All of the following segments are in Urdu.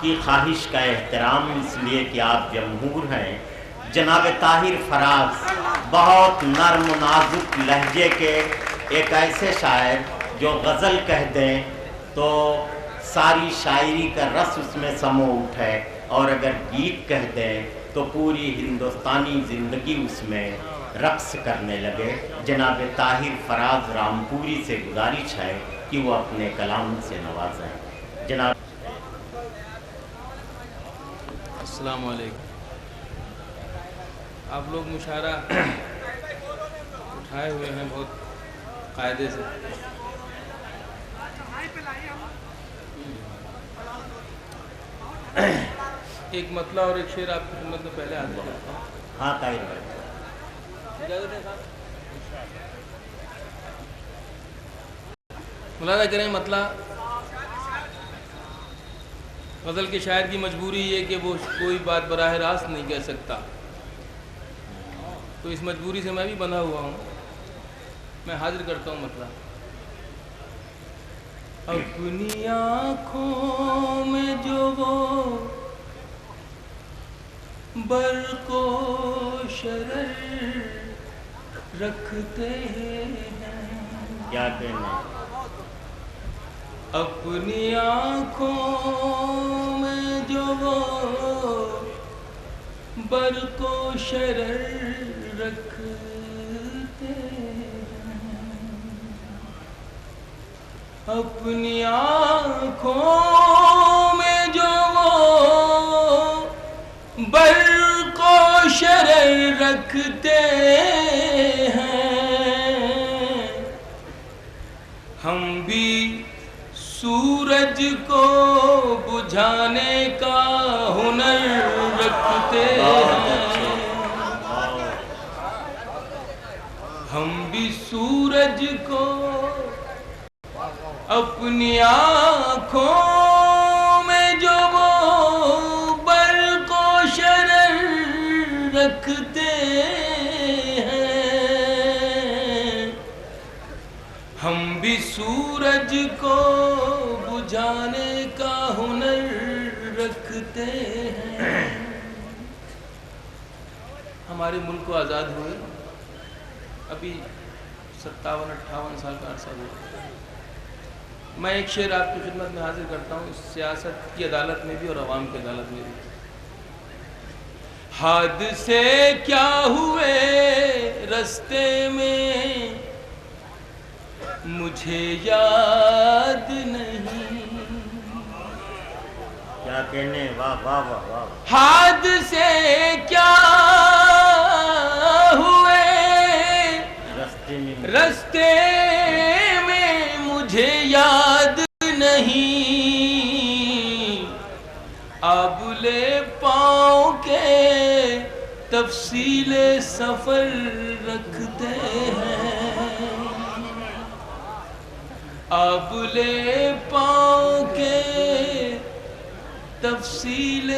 آپ کی خواہش کا احترام اس لیے کہ آپ جمہور ہیں. جناب طاہر فراز بہت نرم و نازک لہجے کے ایک ایسے شاعر جو غزل کہہ دیں تو ساری شاعری کا رس اس میں سمو اٹھے، اور اگر گیت کہہ دیں تو پوری ہندوستانی زندگی اس میں رقص کرنے لگے. جناب طاہر فراز رامپوری سے گزارش ہے کہ وہ اپنے کلام سے نوازیں. جناب. السلام علیکم. آپ لوگ مشاعرہ اٹھائے ہوئے ہیں بہت قاعدے سے. ایک مطلع اور ایک شعر آپ کی خدمت میں پہلے حاضر کرتا ہوں. ہاں طاہر بھائی. ملاحظہ کریں مطلع. غزل کے شاعر کی مجبوری یہ کہ وہ کوئی بات براہ راست نہیں کہہ سکتا، تو اس مجبوری سے میں بھی بندھا ہوا ہوں. میں حاضر کرتا ہوں مطلع. اپنی آنکھوں میں جو وہ برق و شرر رکھتے ہیں، کیا کہنا. اپنی آنکھوں میں جو وہ برق و شرر رکھتے ہیں، اپنی آنکھوں میں جو وہ برق و شرر رکھتے ہیں، ہم بھی سورج کو بجھانے کا ہنر رکھتے ہیں. ہم بھی سورج کو اپنی آنکھوں میں جو وہ برق و شرر رکھتے ہیں، ہم بھی سورج کو بجھانے کا ہنر رکھتے ہیں. ہمارے ملک کو آزاد ہوئے ابھی 57-58 سال کا عرصہ ہوا. میں ایک شعر آپ کی خدمت میں حاضر کرتا ہوں، اس سیاست کی عدالت میں بھی اور عوام کی عدالت میں بھی. حادثے کیا ہوئے رستے میں مجھے یاد نہیں، کیا کہنے. واہ واہ واہ واہ. حادثے کیا ہوئے رستے میں مجھے یاد نہیں، آبلے پاؤں کے تفصیل سفر رکھتے ہیں، آبلے پاؤں کے تفصیل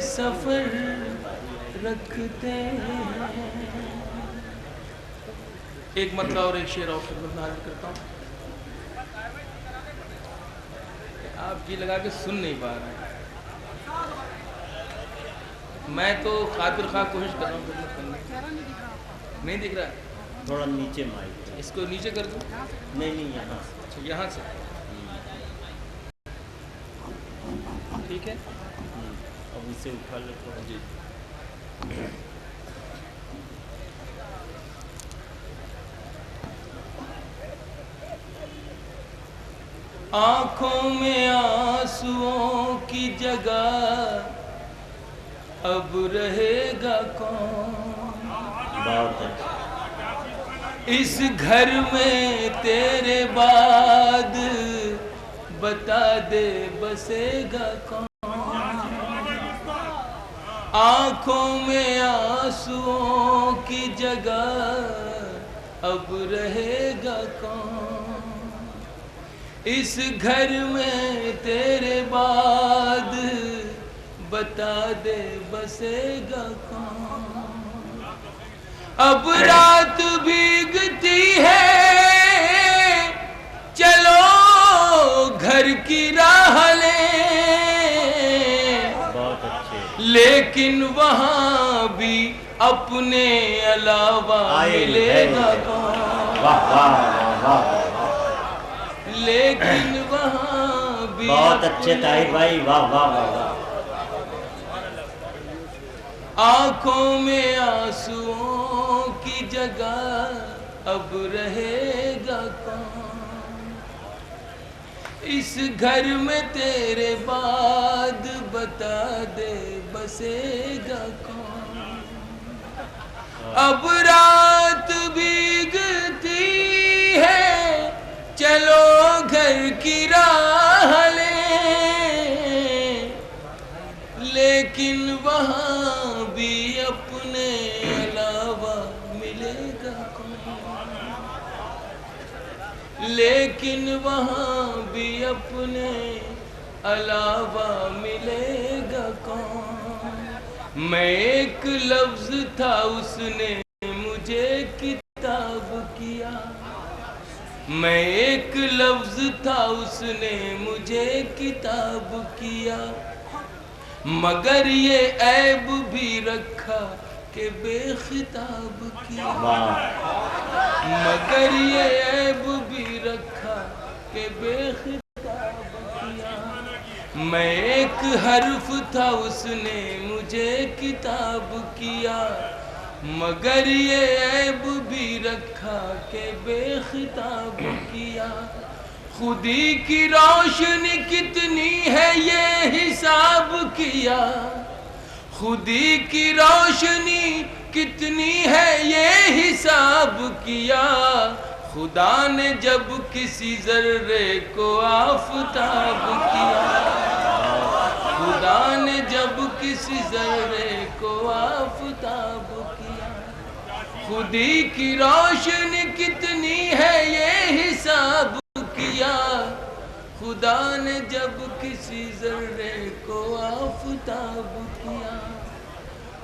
سفر رکھتے ہیں. ایک مطلع اور ایک شعر اور خدمت میں حاضر کرتا ہوں. آپ جی لگا کے سن نہیں پا رہے ہیں. میں تو خاطر خواہ کوشش کر رہا ہوں خدمت کرنے کی. نہیں دکھ رہا. تھوڑا نیچے مائک. اس کو نیچے کر دوں. نہیں یہاں. اچھا یہاں سے ٹھیک ہے. اب اسے اٹھا لے تو. جی. آنکھوں میں آنسوؤں کی جگہ اب رہے گا کون، بہت اچھا. اس گھر میں تیرے بعد بتا دے بسے گا کون. آنکھوں میں آنسوؤں کی جگہ اب رہے گا کون، اس گھر میں تیرے بعد بتا دے بسے گا کون. اب رات بھیگتی ہے چلو گھر کی راہ لیں، لیکن وہاں بھی اپنے علاوہ ملے گا کون؟ لیکن وہاں بھی بہت اچھے طاہر بھائی، واہ واہ واہ۔ آنکھوں میں آنسوؤں کی جگہ اب رہے گا کون؟ اس گھر میں تیرے بعد بتا دے بسے گا کون؟ اب رات بھیگتی ہے چلو گھر کی راہ لیں، لیکن وہاں بھی اپنے علاوہ ملے گا کون؟ لیکن وہاں بھی اپنے علاوہ ملے گا کون؟ میں ایک لفظ تھا اس نے مجھے کتاب کیا، میں ایک لفظ تھا اس نے مجھے کتاب کیا، مگر یہ عیب بھی رکھا کہ بے خطاب کیا، مگر یہ عیب بھی رکھا کہ بے خطاب کیا، میں ایک حرف تھا اس نے مجھے کتاب کیا، مگر یہ عیب بھی رکھا کہ بے خطاب کیا، خودی کی روشنی کتنی ہے یہ حساب کیا، خودی کی روشنی کتنی ہے یہ حساب کیا، خدا نے جب کسی ذرے کو آفتاب کیا، خدا نے جب کسی ذرے کو آفتاب کیا، خودی کی روشنی کتنی ہے یہ حساب کیا، خدا نے جب کسی ذرے کو آفتاب کیا،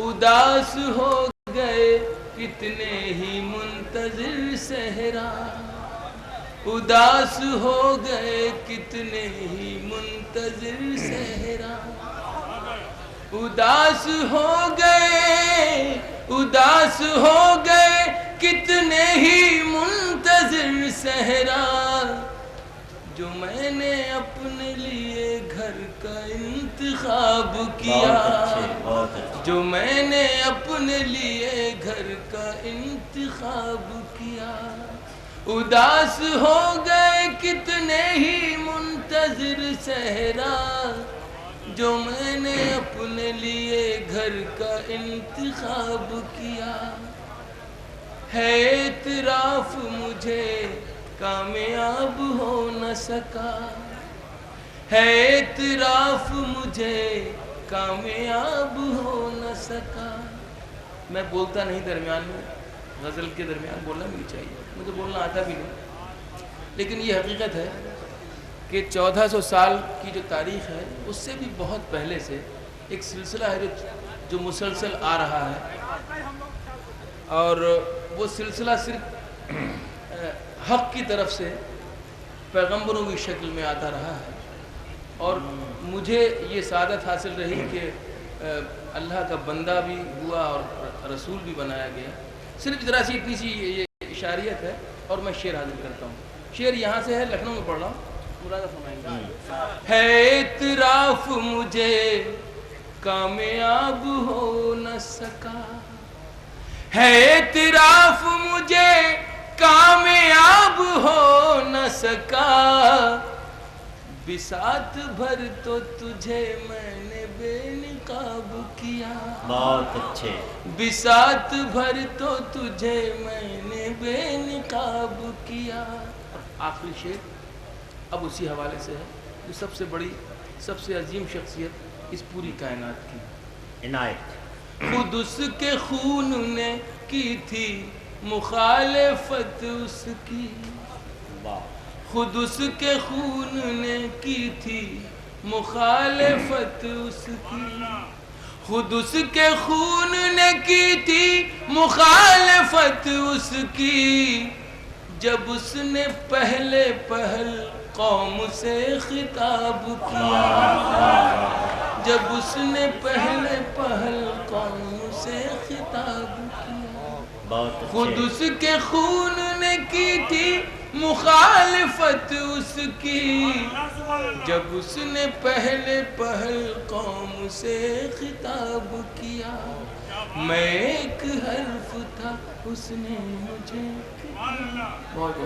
اداس ہو گئے کتنے ہی منتظر صحرا، اداس ہو گئے کتنے ہی منتظر صحرا، اداس ہو گئے، اداس ہو گئے کتنے ہی منتظر صحرا، جو میں نے اپنے لیے گھر کا انتخاب کیا، جو میں نے اپنے لیے گھر کا انتخاب کیا، اداس ہو گئے کتنے ہی منتظر صحرا، جو میں نے اپنے لیے گھر کا انتخاب کیا، ہے اعتراف مجھے کامیاب ہو نہ سکا، ہے اعتراف مجھے کامیاب ہو نہ سکا، میں بولتا نہیں درمیان میں، غزل کے درمیان بولنا بھی نہیں چاہیے، مجھے بولنا آتا بھی نہیں، لیکن یہ حقیقت ہے کہ 1400 سال کی جو تاریخ ہے اس سے بھی بہت پہلے سے ایک سلسلہ ہے جو مسلسل آ رہا ہے، اور وہ سلسلہ صرف حق کی طرف سے پیغمبروں کی شکل میں آتا رہا ہے، اور مجھے یہ سعادت حاصل رہی کہ اللہ کا بندہ بھی ہوا اور رسول بھی بنایا گیا۔ صرف ذرا سی اتنی سی یہ اشاریت ہے، اور میں شعر حاضر کرتا ہوں۔ شعر یہاں سے ہے، لکھنؤ میں پڑھ رہا ہوں، مرادہ فرمائیں گے۔ ہے اعتراف مجھے کامیاب ہو نہ سکا، ہے اعتراف مجھے کامیاب ہو نہ سکا، بساط بھر تو تجھے میں نے بے نقاب کیا، بہت اچھے، بساط بھر تو تجھے میں نے بے نقاب کیا۔ آخری شعر اب اسی حوالے سے ہے، جو سب سے بڑی، سب سے عظیم شخصیت اس پوری کائنات کی، عنایت، خود اس کے خون نے کی تھی مخالفت اس کی، خود اس کے خون نے کی تھی مخالفت اس کی، خود اس کے خون نے کی تھی مخالفت اس کی، جب اس نے پہلے پہل قوم سے خطاب کیا، جب اس نے پہلے پہل قوم سے خطاب کیا، بہت خود اچھے. اس کے خون نے کی تھی مخالفت اس کی، جب اس نے پہلے پہل قوم سے خطاب کیا، میں ایک حرف تھا اس نے مجھے بہت